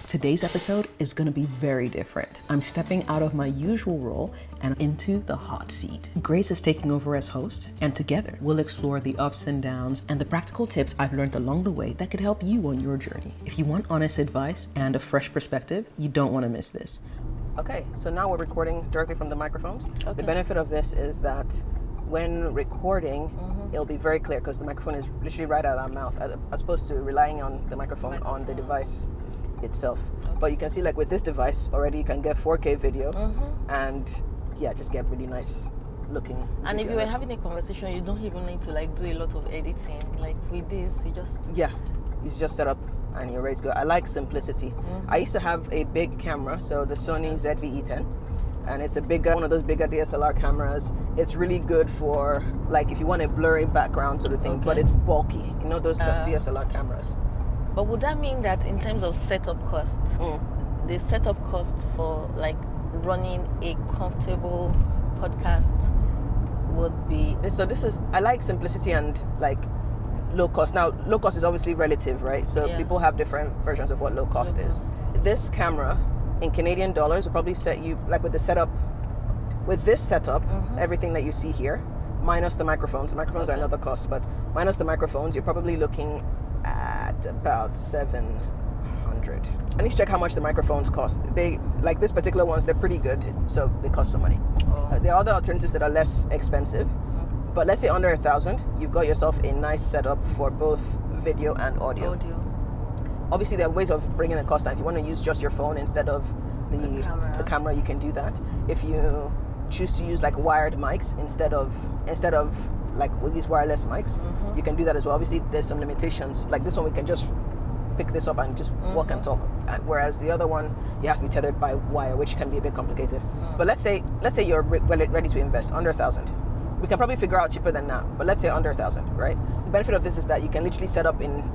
Today's episode is going to be very different. I'm stepping out of my usual role and into the hot seat. Grace is taking over as host, and together we'll explore the ups and downs and the practical tips I've learned along the way that could help you on your journey. If you want honest advice and a fresh perspective, you don't want to miss this. Okay, so now we're recording directly from the microphones. Okay. The benefit of this is that when recording, it'll be very clear because the microphone is literally right out of our mouth, as opposed to relying on the microphone on the device itself. Okay. But you can see, like with this device already, you can get 4K video and yeah, just get really nice looking. And if you were having a conversation, you don't even need to like do a lot of editing. Like with this, you just it's just set up and you're ready to go. I like simplicity. I used to have a big camera, so the Sony ZV-E10, and it's a bigger, one of those bigger DSLR cameras. It's really good for like if you want a blurry background sort of thing, but it's bulky. You know those DSLR cameras. But would that mean that in terms of setup cost, the setup cost for like running a comfortable podcast would be? So this is, I like simplicity and like low cost. Now, low cost is obviously relative, right? So people have different versions of what low cost is. This camera in Canadian dollars will probably set you, like with the setup, with this setup, everything that you see here, minus the microphones. The microphones are another cost, but minus the microphones, you're probably looking at about 700. I need to check how much the microphones cost. They, like this particular ones, they're pretty good, so they cost some money. There are other alternatives that are less expensive, but let's say under 1,000, you've got yourself a nice setup for both video and audio. Obviously, there are ways of bringing the cost down. If you want to use just your phone instead of the camera, you can do that. If you choose to use like wired mics instead of like with these wireless mics, you can do that as well. Obviously, there's some limitations. Like this one, we can just pick this up and just walk and talk. Whereas the other one, you have to be tethered by wire, which can be a bit complicated. But let's say you're ready to invest under 1,000. We can probably figure out cheaper than that, but let's say under 1,000, right? The benefit of this is that you can literally set up in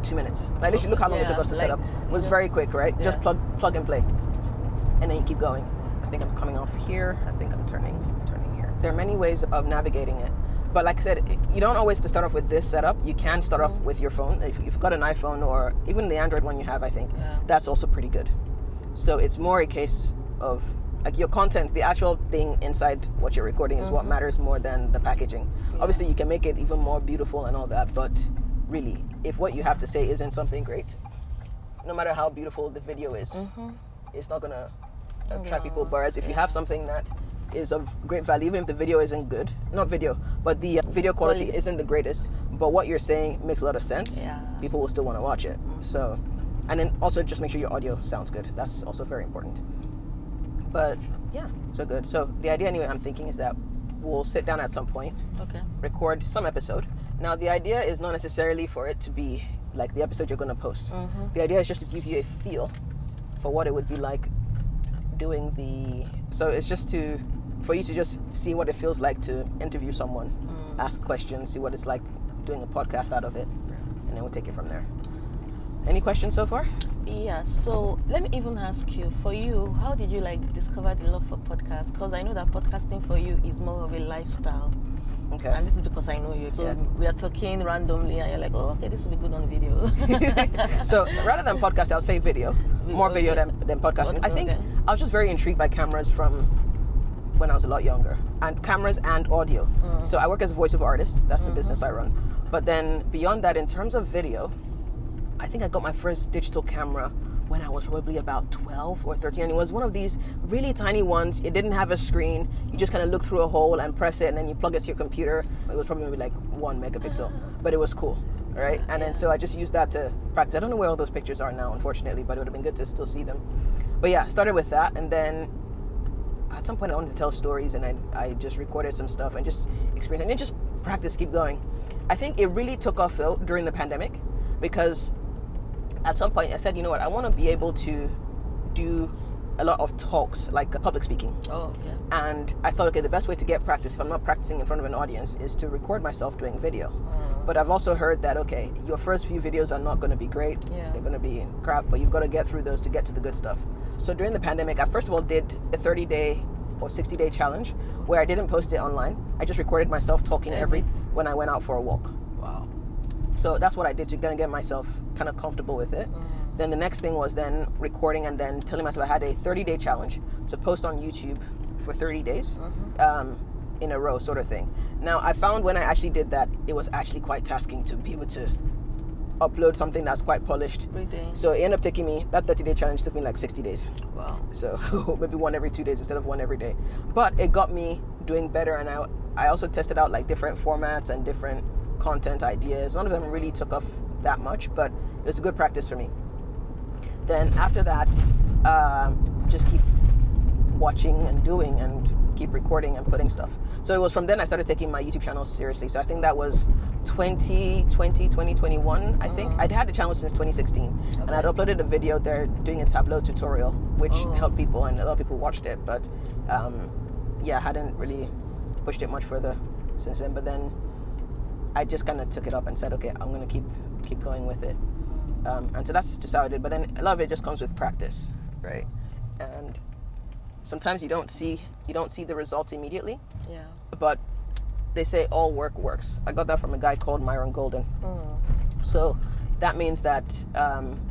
2 minutes. Like literally look how long it took us to set up. It was very quick, right? Just plug and play. And then you keep going. I think I'm coming off here. I think I'm turning here. There are many ways of navigating it. But like I said, you don't always have to start off with this setup. You can start off with your phone. If you've got an iPhone or even the Android one you have, I think, that's also pretty good. So it's more a case of like your content, the actual thing inside what you're recording is what matters more than the packaging. Obviously, you can make it even more beautiful and all that, but really, if what you have to say isn't something great, no matter how beautiful the video is, it's not gonna attract people. Whereas if you have something that is of great value, even if the video isn't good, not video, but the video quality isn't the greatest, but what you're saying makes a lot of sense, people will still want to watch it. So, and then also just make sure your audio sounds good. That's also very important. But yeah, so good. So the idea anyway I'm thinking is that we'll sit down at some point, record some episode. Now the idea is not necessarily for it to be like the episode you're going to post. The idea is just to give you a feel for what it would be like doing so it's just for you to just see what it feels like to interview someone, ask questions, see what it's like doing a podcast out of it, and then we'll take it from there. Any questions so far? Yeah, so let me even ask you, for you, how did you like discover the love for podcasts? Because I know that podcasting for you is more of a lifestyle. Okay. And this is because I know you. So we are talking randomly and you're like, oh, okay, this will be good on video. So rather than podcast, I'll say video. More video than podcasting. I think I was just very intrigued by cameras from when I was a lot younger. And cameras and audio. So I work as a voiceover artist. That's the business I run. But then beyond that, in terms of video, I think I got my first digital camera when I was probably about 12 or 13. And it was one of these really tiny ones. It didn't have a screen. You just kind of look through a hole and press it, and then you plug it to your computer. It was probably maybe like 1 megapixel, but it was cool, right? And then so I just used that to practice. I don't know where all those pictures are now, unfortunately, but it would have been good to still see them. But yeah, started with that, and then at some point I wanted to tell stories, and I just recorded some stuff and just experienced, and then just practice, keep going. I think it really took off though during the pandemic, because at some point I said, you know what, I want to be able to do a lot of talks, like public speaking. And I thought, okay, the best way to get practice, if I'm not practicing in front of an audience, is to record myself doing video. But I've also heard that, okay, your first few videos are not going to be great. They're going to be crap, but you've got to get through those to get to the good stuff. So during the pandemic, I first of all did a 30-day or 60-day challenge where I didn't post it online. I just recorded myself talking when I went out for a walk. So that's what I did to kind of get myself kind of comfortable with it. Then the next thing was then recording and then telling myself I had a 30-day challenge to post on YouTube for 30 days in a row, sort of thing. Now, I found when I actually did that, it was actually quite tasking to be able to upload something that's quite polished. Every day. So it ended up taking me, that 30-day challenge took me like 60 days. Wow. So maybe one every 2 days instead of one every day. But it got me doing better, and I also tested out like different formats and different content ideas. None of them really took off that much, but it was a good practice for me. Then after that, just keep watching and doing and keep recording and putting stuff. So it was from then I started taking my YouTube channel seriously. So I think that was 2021, I think. I'd had the channel since 2016. Okay. And I'd uploaded a video there doing a Tableau tutorial, which helped people, and a lot of people watched it. But I hadn't really pushed it much further since then. But then I just kind of took it up and said, okay, I'm going to keep going with it. And so that's just how I did. But then a lot of it just comes with practice, right? And sometimes you don't see the results immediately. Yeah. But they say all work works. I got that from a guy called Myron Golden. So that means that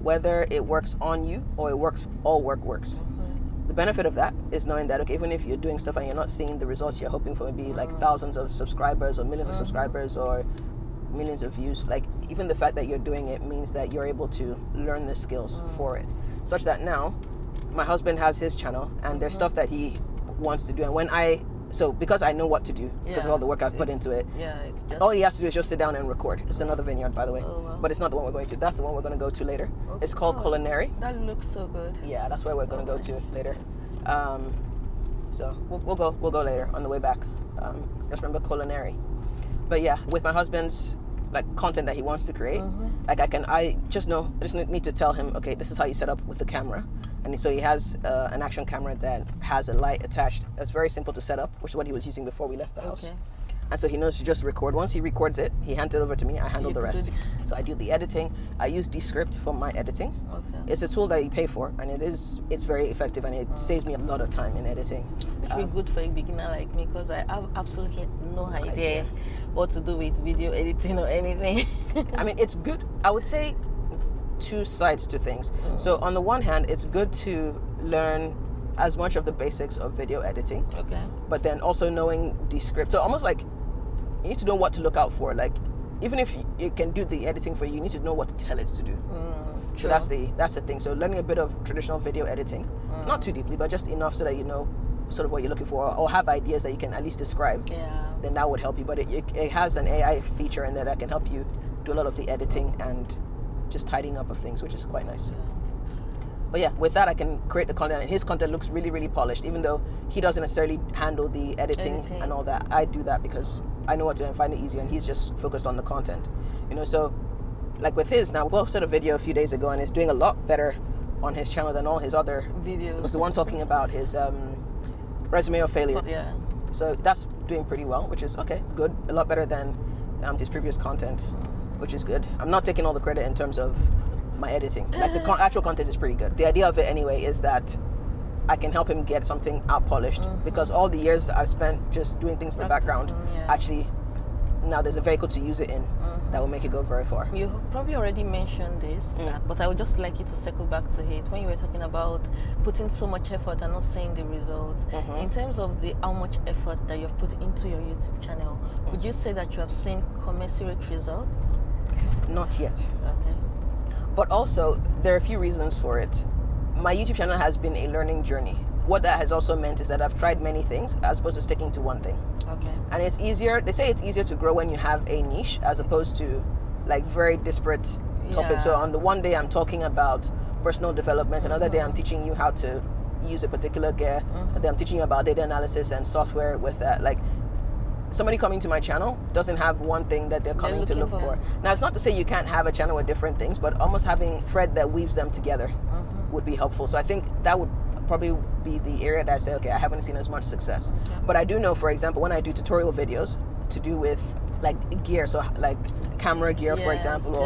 whether it works on you or it works, all work works. The benefit of that is knowing that, okay, even if you're doing stuff and you're not seeing the results you're hoping for, maybe like thousands of subscribers or millions of subscribers or millions of views, like even the fact that you're doing it means that you're able to learn the skills for it, such that now my husband has his channel and there's stuff that he wants to do, and because I know what to do because of all the work I've put into it, it's just, all he has to do is just sit down and record. It's another vineyard, by the way. But it's not the one we're going to. That's the one we're going to go to later. It's called Culinary. That looks so good. Yeah, that's where we're going to go to later. So we'll go later on the way back. Just remember Culinary. But yeah, with my husband's like content that he wants to create, like I just need to tell him, okay, this is how you set up with the camera. And so he has an action camera that has a light attached. That's very simple to set up, which is what he was using before we left the house. And so he knows to just record. Once he records it, he hands it over to me. I handle the rest. So I do the editing. I use Descript for my editing. It's a tool that you pay for, and it's very effective, and it saves me a lot of time in editing. Which would be good for a beginner like me, because I have absolutely no idea what to do with video editing or anything. I mean, it's good. I would say two sides to things. So on the one hand, it's good to learn as much of the basics of video editing. But then also knowing Descript. So almost like you need to know what to look out for. Like even if it can do the editing for you, you need to know what to tell it to do. So that's the thing. So learning a bit of traditional video editing, not too deeply, but just enough so that you know sort of what you're looking for, or have ideas that you can at least describe. Then that would help you. But it has an AI feature in there that can help you do a lot of the editing and just tidying up of things, which is quite nice. But yeah, with that I can create the content, and his content looks really, really polished, even though he doesn't necessarily handle the editing and all that. I do that because I know what to do and find it easier, and he's just focused on the content. So like with his, now we posted a video a few days ago and it's doing a lot better on his channel than all his other videos. It was the one talking about his resume of failure. So that's doing pretty well, which is okay, good, a lot better than his previous content, which is good. I'm not taking all the credit in terms of my editing. Like the actual content is pretty good. The idea of it anyway is that I can help him get something out polished, because all the years I've spent just doing things in the background, actually now there's a vehicle to use it in that will make it go very far. You probably already mentioned this, but I would just like you to circle back to it when you were talking about putting so much effort and not seeing the results. In terms of how much effort that you've put into your YouTube channel, would you say that you have seen commensurate results? Not yet. But also, there are a few reasons for it. My YouTube channel has been a learning journey. What that has also meant is that I've tried many things as opposed to sticking to one thing. And it's easier, they say it's easier to grow when you have a niche as opposed to like very disparate topics. So on the one day I'm talking about personal development, another day I'm teaching you how to use a particular gear, and then I'm teaching you about data analysis and software with that. Like somebody coming to my channel doesn't have one thing that they're coming to look for. Now, it's not to say you can't have a channel with different things, but almost having a thread that weaves them together would be helpful. So I think that would probably be the area that I say, okay, I haven't seen as much success. But I do know, for example, when I do tutorial videos to do with like gear, so like camera gear, for example,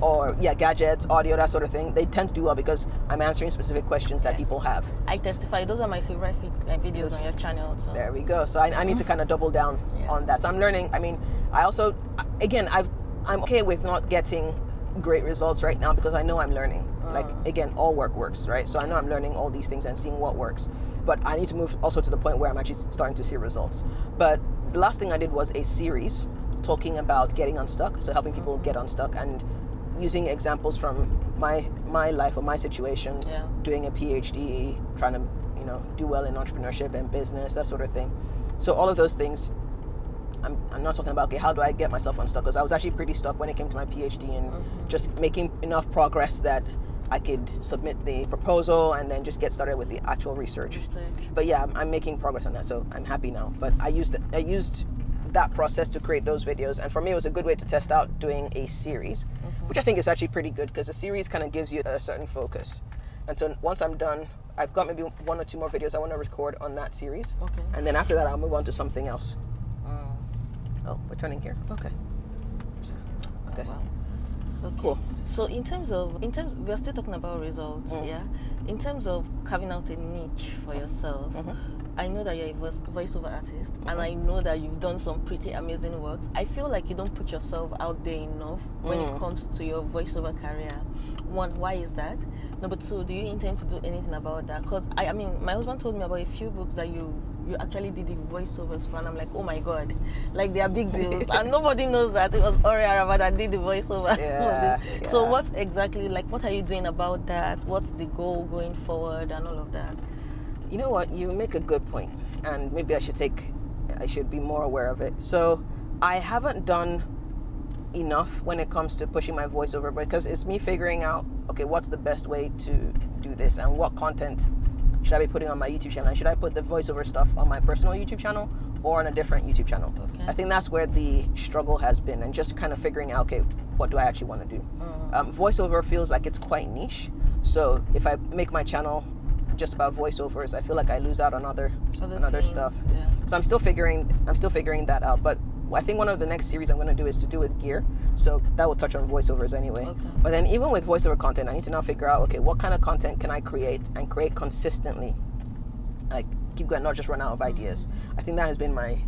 or gadgets, audio, that sort of thing, they tend to do well because I'm answering specific questions that people have. I testify, those are my favorite videos on your channel. So. There we go. So I need to kind of double down on that. So I'm learning. I mean, I also, again, I'm okay with not getting great results right now because I know I'm learning. Like, again, all work works, right? So I know I'm learning all these things and seeing what works. But I need to move also to the point where I'm actually starting to see results. But the last thing I did was a series talking about getting unstuck. So helping people get unstuck and using examples from my life or my situation, doing a PhD, trying to, do well in entrepreneurship and business, that sort of thing. So all of those things, I'm not talking about, okay, how do I get myself unstuck? Because I was actually pretty stuck when it came to my PhD and just making enough progress that I could submit the proposal and then just get started with the actual research. But yeah, I'm making progress on that, so I'm happy now. But I used that process to create those videos, and for me it was a good way to test out doing a series, which I think is actually pretty good because the series kind of gives you a certain focus. And so once I'm done, I've got maybe 1 or 2 more videos I want to record on that series. And then after that I'll move on to something else. Oh, we're turning here. Okay. Okay. Wow. Okay. Cool. So in terms we're still talking about results, yeah? In terms of carving out a niche for yourself, I know that you're a voiceover artist, and I know that you've done some pretty amazing works. I feel like you don't put yourself out there enough when it comes to your voiceover career. 1, why is that? Number 2, do you intend to do anything about that? Because I mean, my husband told me about a few books that you actually did the voiceovers for, and I'm like, oh my god, like they are big deals, and nobody knows that it was Araba that did the voiceover. So what exactly, like, what are you doing about that? What's the goal going forward and all of that? You know what, you make a good point, and maybe I should be more aware of it. So I haven't done enough when it comes to pushing my voiceover, because it's me figuring out, okay, what's the best way to do this and what content should I be putting on my YouTube channel? Should I put the voiceover stuff on my personal YouTube channel or on a different YouTube channel? I think that's where the struggle has been, and just kind of figuring out, okay, what do I actually want to do? Voiceover feels like it's quite niche. So if I make my channel just about voiceovers, I feel like I lose out on other stuff. So I'm still figuring that out. But I think one of the next series I'm going to do is to do with gear. So that will touch on voiceovers anyway. But then even with voiceover content, I need to now figure out, okay, what kind of content can I create and create consistently? Like, keep going, not just run out of ideas. I think that has been my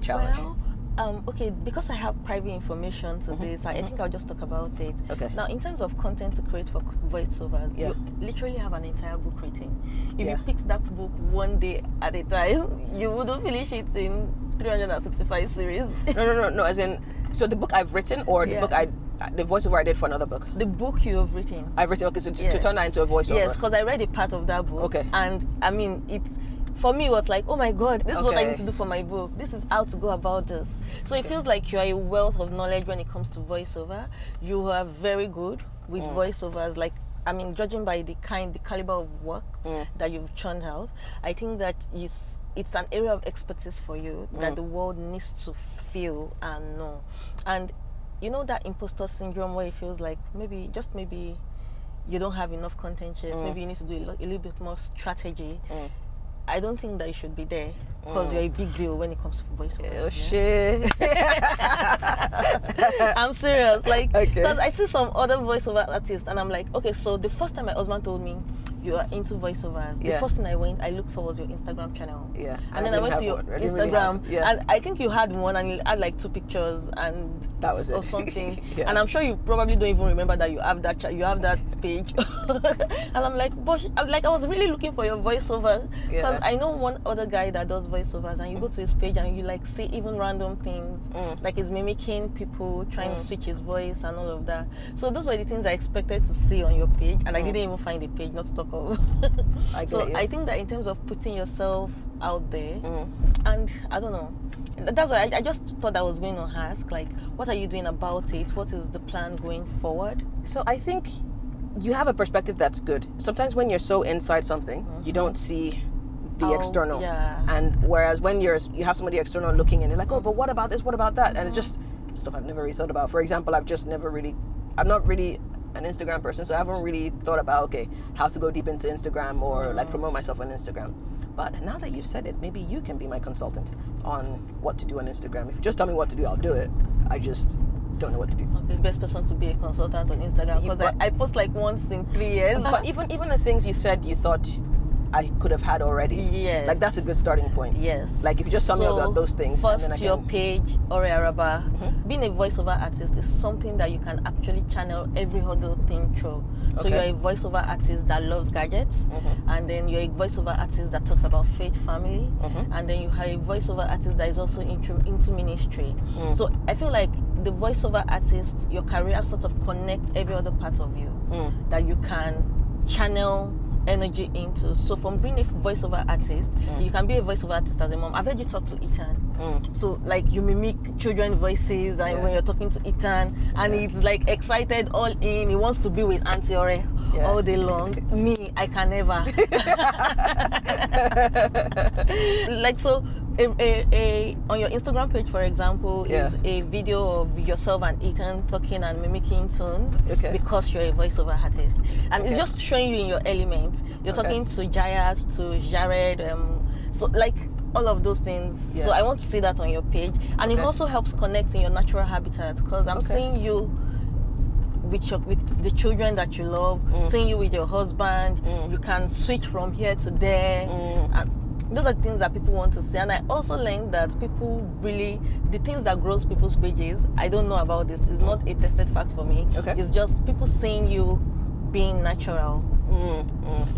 challenge. Well, okay, because I have private information to this, I think I'll just talk about it. Okay. Now, in terms of content to create for voiceovers, you literally have an entire book written. If you picked that book one day at a time, you wouldn't finish it in 365 series. No, as in, so the book I've written, or the book the voiceover I did for another book? The book you have written. I've written, okay, so to turn that into a voiceover. Yes, because I read a part of that book. Okay. And I mean, for me, it was like, oh my god, this is what I need to do for my book. This is how to go about this. So it feels like you are a wealth of knowledge when it comes to voiceover. You are very good with voiceovers. Like, I mean, judging by the caliber of work that you've churned out, I think that it's an area of expertise for you that the world needs to feel and know. And you know that imposter syndrome where it feels like maybe you don't have enough content yet, maybe you need to do a little bit more strategy. I don't think that you should be there, because you're a big deal when it comes to voiceover. Oh shit. I'm serious, like, because I see some other voiceover artists and I'm like, okay, so the first time my husband told me you are into voiceovers, the first thing I looked for was your Instagram channel. And then I went to your Instagram, and I think you had one, and you had like 2 pictures, and that was or something. And I'm sure you probably don't even remember that you have that page. And I'm like, but I was really looking for your voiceover, because I know one other guy that does voiceovers, and you go to his page and you like see even random things, like he's mimicking people, trying to switch his voice and all of that. So those were the things I expected to see on your page, and I didn't even find the page, not to talk of. I think that in terms of putting yourself out there, and I don't know, that's why I just thought I was going to ask, like, what are you doing about it? What is the plan going forward? So I think you have a perspective that's good. Sometimes when you're so inside something, you don't see the external. And whereas when you have somebody external looking in, they're like, oh, but what about this? What about that? And it's just stuff I've never really thought about. For example, I'm not really an Instagram person, so I haven't really thought about, okay, how to go deep into Instagram or like promote myself on Instagram. But now that you've said it, maybe you can be my consultant on what to do on Instagram. If you just tell me what to do, I'll do it. I just don't know what to do. Okay, the best person to be a consultant on Instagram, because I post like once in 3 years. But even the things you said you thought I could have had already. Yes. Like that's a good starting point. Yes. Like if you just tell me about those things. First, and then your page, Araba. Being a voiceover artist is something that you can actually channel every other thing through. So you're a voiceover artist that loves gadgets, and then you're a voiceover artist that talks about faith, family, and then you have a voiceover artist that is also into ministry. So I feel like the voiceover artist, your career sort of connects every other part of you that you can channel energy into. So from being a voiceover artist, you can be a voiceover artist as a mom. I've heard you talk to Ethan. So like you mimic children voices, and when you're talking to Ethan, and he's like excited, all in, he wants to be with Auntie Ore all day long. Me, I can never. Like so on your Instagram page, for example, is a video of yourself and Ethan talking and mimicking tones because you're a voiceover artist, and it's just showing you in your element. You're talking to Jaya, to Jared, so like all of those things. So I want to see that on your page, and it also helps connect in your natural habitat, because I'm seeing you with the children that you love, seeing you with your husband. You can switch from here to there. And those are things that people want to see. And I also learned that people really, the things that grows people's pages, I don't know about this, it's not a tested fact for me. It's just people seeing you being natural.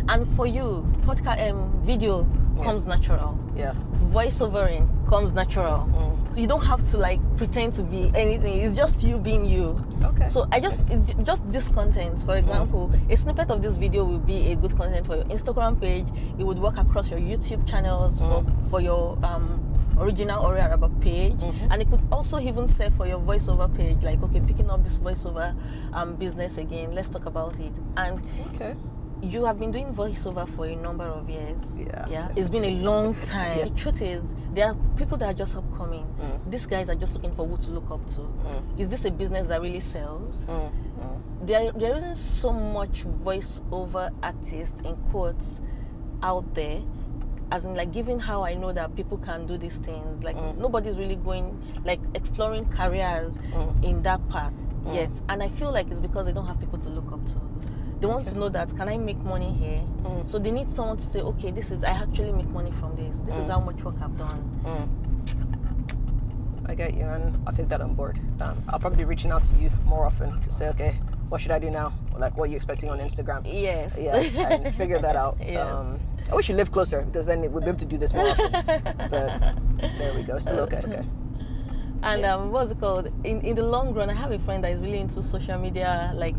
And for you, podcast video comes natural. Voiceovering comes natural. So you don't have to like pretend to be anything. It's just you being you. So it's just this content. For example, a snippet of this video will be a good content for your Instagram page. It would work across your YouTube channels for your original Araba page, and it could also even serve for your voiceover page. Like, okay, picking up this voiceover business again. Let's talk about it. And you have been doing voiceover for a number of years. It's been a long time. The truth is, there are people that are just upcoming. These guys are just looking for who to look up to. Is this a business that really sells? There isn't so much voiceover artists in quotes out there, as in like given how I know that people can do these things. Like nobody's really going like exploring careers in that path yet, and I feel like it's because they don't have people to look up to. They want to know that, can I make money here? So they need someone to say, okay, I actually make money from this. This is how much work I've done. I get you, and I'll take that on board. I'll probably be reaching out to you more often to say, okay, what should I do now? Or like, what are you expecting on Instagram? And figure that out. I wish you lived closer, because then we'd be able to do this more often. But there we go, still okay. And what's it called? In the long run, I have a friend that is really into social media, like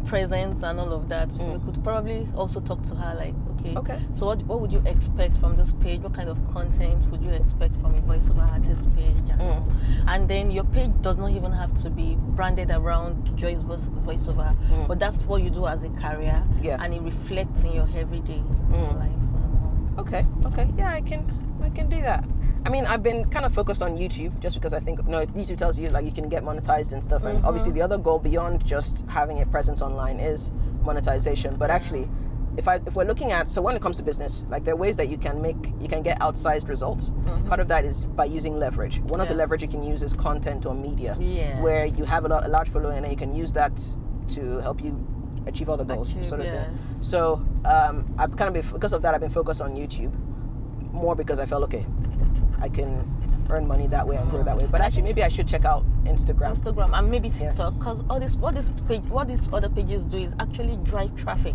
presence and all of that. We could probably also talk to her, like, okay. So what would you expect from this page? What kind of content would you expect from a voiceover artist page? And then your page does not even have to be branded around Joy's voiceover, but that's what you do as a career, and it reflects in your everyday life. Okay. Yeah, I can do that. I mean, I've been kind of focused on YouTube just because I think, YouTube tells you like you can get monetized and stuff. And obviously the other goal beyond just having a presence online is monetization. But actually, if we're looking at, so when it comes to business, like there are ways that you can get outsized results. Part of that is by using leverage. One of the leverage you can use is content or media, where you have a large following and you can use that to help you achieve other goals, sort of thing. So I've kind of because of that, I've been focused on YouTube more because I felt, okay, I can earn money that way and grow that way. But actually, maybe I should check out Instagram and maybe TikTok, because what these other pages do is actually drive traffic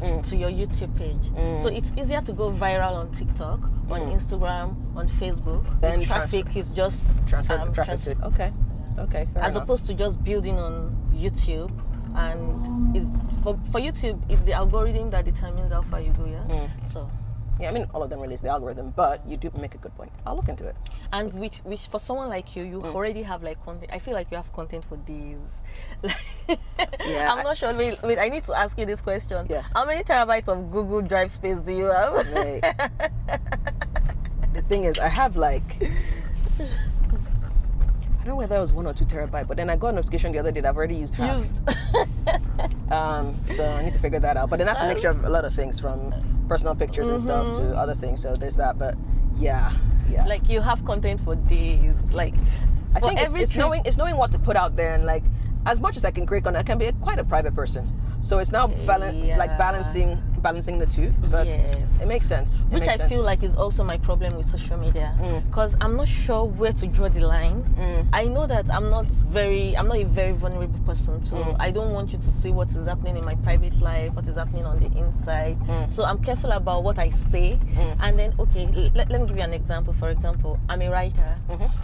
to your YouTube page. So it's easier to go viral on TikTok, on Instagram, on Facebook. Then the traffic is just transfer. Okay, fair as enough. Opposed to just building on YouTube. And is for YouTube, it's the algorithm that determines how far you go. So. Yeah, I mean, all of them really is the algorithm, but you do make a good point. I'll look into it. And which for someone like you already have like content. I feel like you have content for days. I'm not sure. Wait, I need to ask you this question. How many terabytes of Google Drive space do you have? Right. The thing is, I have like, I don't know whether it was 1 or 2 terabytes, but then I got a notification the other day that I've already used half. So I need to figure that out. But then that's a mixture of a lot of things, from personal pictures and stuff to other things. So there's that. But yeah. Like you have content for days. Like I think it's knowing what to put out there, and like as much as I can create on, I can be quite a private person. So it's now balancing balancing the two, but it makes sense. Which I feel like is also my problem with social media, because I'm not sure where to draw the line. I know that I'm not a very vulnerable person too. I don't want you to see what is happening in my private life, what is happening on the inside. So I'm careful about what I say. And then, okay, let me give you an example. For example, I'm a writer,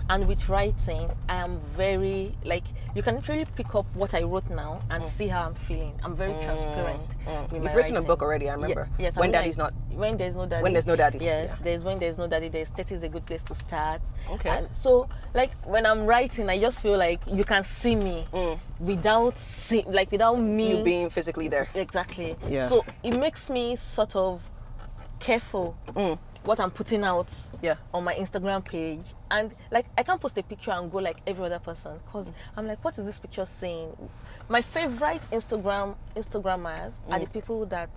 and with writing, I am very, like, you can literally pick up what I wrote now and see how I'm feeling. I'm very transparent with my You've written writing. a book already, I remember. Yes, When I mean, Daddy's like, Not. When There's No Daddy. When There's No Daddy. Yes, Yeah. there's When There's No Daddy. There's 30 is a good place to start. Okay. And so, like, when I'm writing, I just feel like you can see me without me You being physically there. Exactly. Yeah. So it makes me sort of careful what I'm putting out on my Instagram page. And like, I can't post a picture and go like every other person, because I'm like, what is this picture saying? My favorite Instagrammers are the people that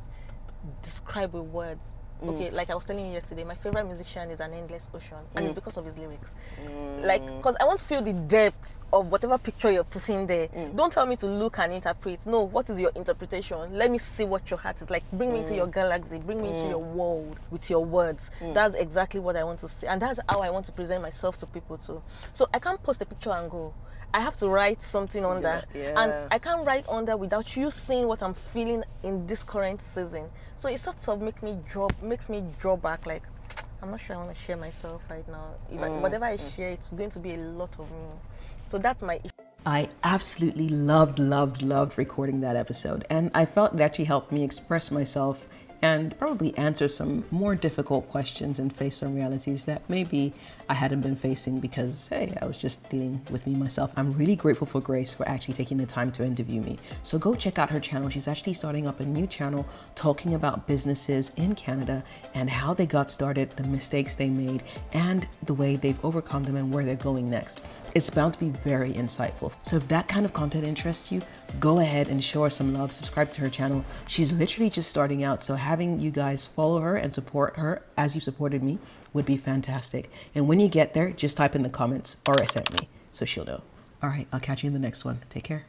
describe with words. Okay, like I was telling you yesterday, my favorite musician is An Endless Ocean, and it's because of his lyrics. Like, because I want to feel the depth of whatever picture you're putting there. Don't tell me to look and interpret. No, what is your interpretation? Let me see what your heart is like. Bring me into your galaxy. Bring me into your world with your words. That's exactly what I want to see, and that's how I want to present myself to people too. So I can't post a picture and go. I have to write something under, and I can't write under without you seeing what I'm feeling in this current season. So it sort of makes me draw back. Like, I'm not sure I want to share myself right now. Whatever I share, it's going to be a lot of me. So that's my issue. I absolutely loved recording that episode, and I felt it actually helped me express myself and probably answer some more difficult questions and face some realities that maybe I hadn't been facing because, hey, I was just dealing with me myself. I'm really grateful for Grace for actually taking the time to interview me. So go check out her channel. She's actually starting up a new channel talking about businesses in Canada and how they got started, the mistakes they made, and the way they've overcome them and where they're going next. It's bound to be very insightful. So if that kind of content interests you, go ahead and show her some love, subscribe to her channel. She's literally just starting out, so having you guys follow her and support her as you supported me would be fantastic. And when you get there, just type in the comments RSM me so she'll know. All right, I'll catch you in the next one. Take care.